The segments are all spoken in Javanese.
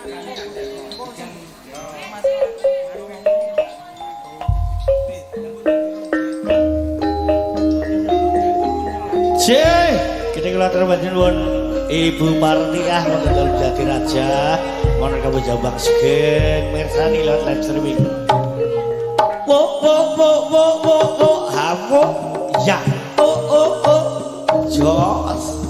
Kita keluar nuwun Ibu Martiah wonten Jati Raja wonten Kabupaten Jombang Sugeng mirsani lewat live streaming. Wo hawo ya jos.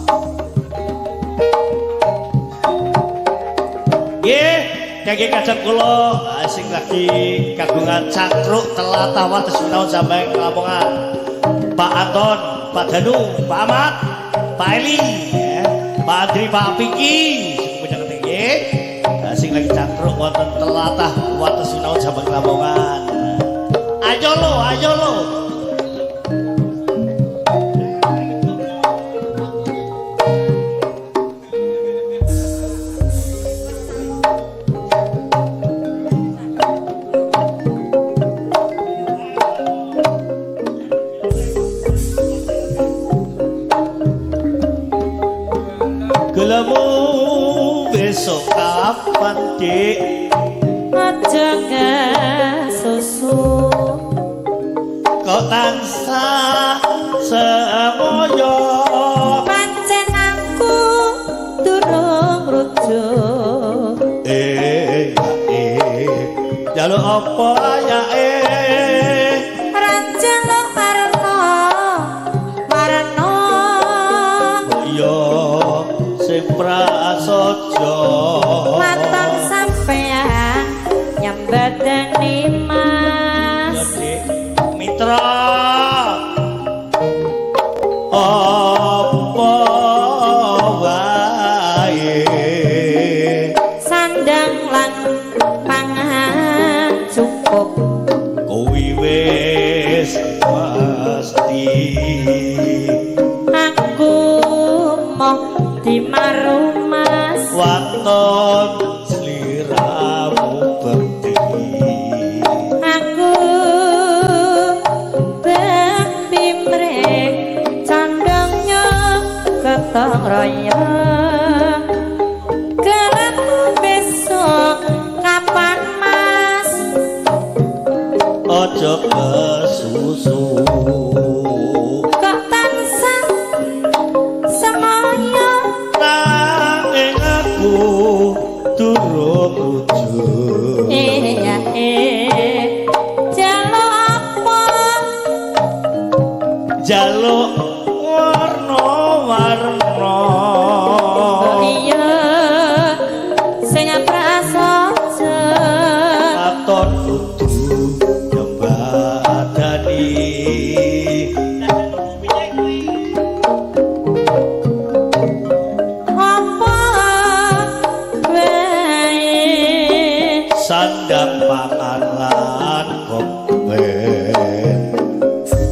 Nggih, kangge kajeng kula sing lagi kagungan cangkruk telatah wates menawi sampeyan Lamongan. Pak Anton, Pak Danu, Pak Ahmad, Pak Eli, ya, Pak Andri, Pak Piki, semuanya ketinggi. Sing lagi cangkruk wonten telatah wates menawi sampeyan Lamongan. Ayo lo. Gelemu besok kapan dik? Aja susu Kok tansah semoyo pancen aku durung rujuk. Jaluk apa ya Ranjalo warna yo sing prasaja maton sampean nyambadani Mas Mitra apa wae sandang lan pangan cukup kuwi wis pasti aku mau dimaru Mas waton sliramu bekti aku bekti mrek condongnya ketong royong gelapmu besok kapan Mas ojo kesusu kok tansah semoyo nanging aku durung rujuk jaluk apa jaluk warna-warna iya sing prasaja aton kudu nyembadani apa wae sandang pangan lan kopen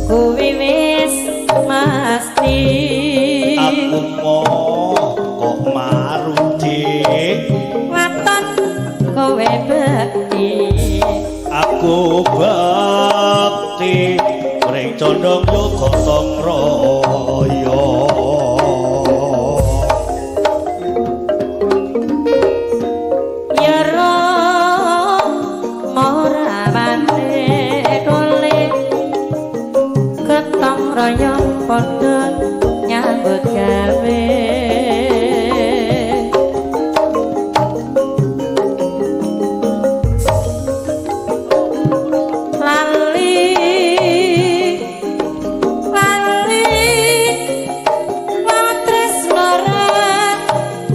kuwi wis mesti aku mau kok marudi waton kowe bekti aku bakti mring condong yo gotong royo ya ro ora bante dole ketong royong padha nyambut gawe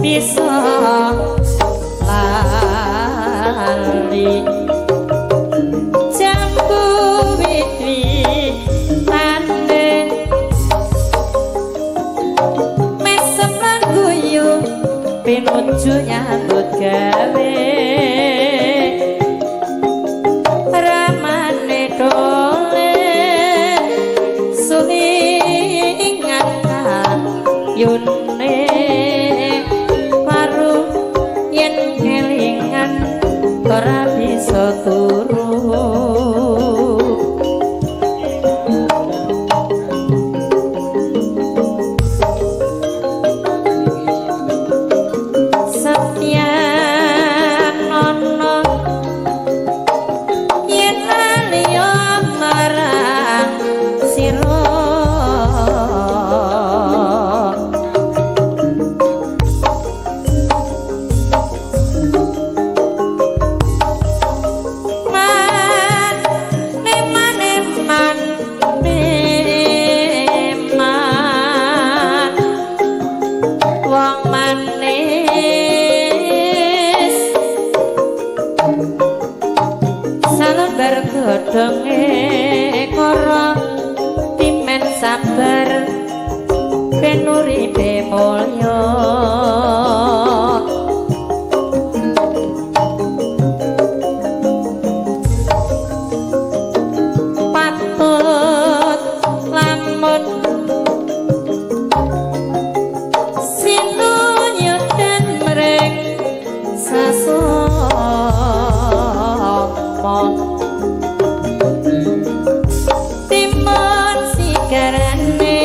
bisa lali jambu witri ande mesem lan guyu pinuju nyambut gawe ramane dole suhingan yune yen kelingan ora bisa turu setiap godhonge kara timen sabar ben uripe mulya patut lamun sinuyudan mreng sasama timun sigarane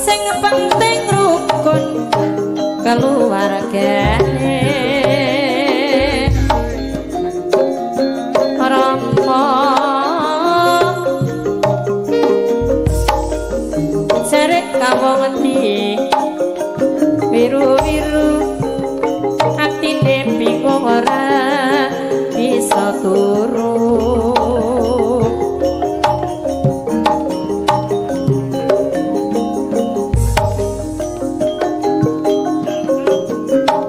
sing penting rukun keluargane Rama jarek kawong endi biru-biru atine bingung ora bisa turu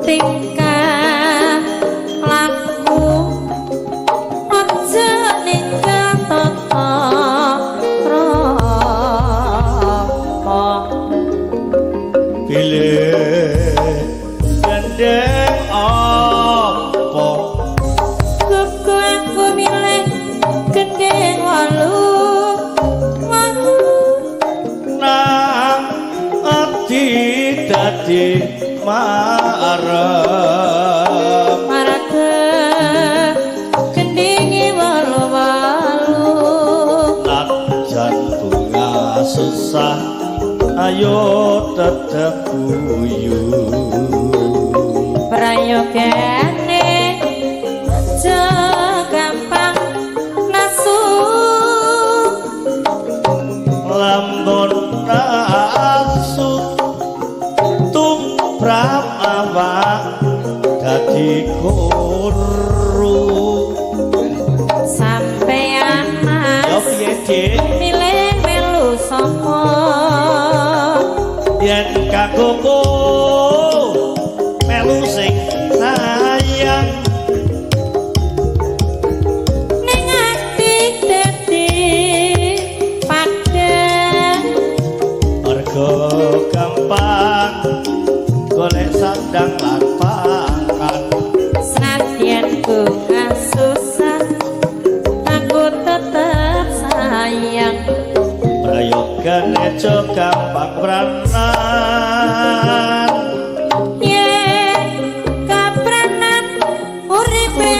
tingkah laku aja ninggal tata Rama pilih gandeng apa kuku aku milih gendeng walu nang ati dadi marem marake gendingi walu-walu najan bunga susah ayo tetep guyu prayogane aja gampang nasu lamun nasu tumrap awak dadi guru sampeyan yo mas piye dik milih melu sapa yen kanggo melu sing sayang ning ati dadi padhang mergo gampang golek sandang lan pangan senadyan bunga susah aku tetep sayang prayogane aja gampang pranan yen kapranan uripe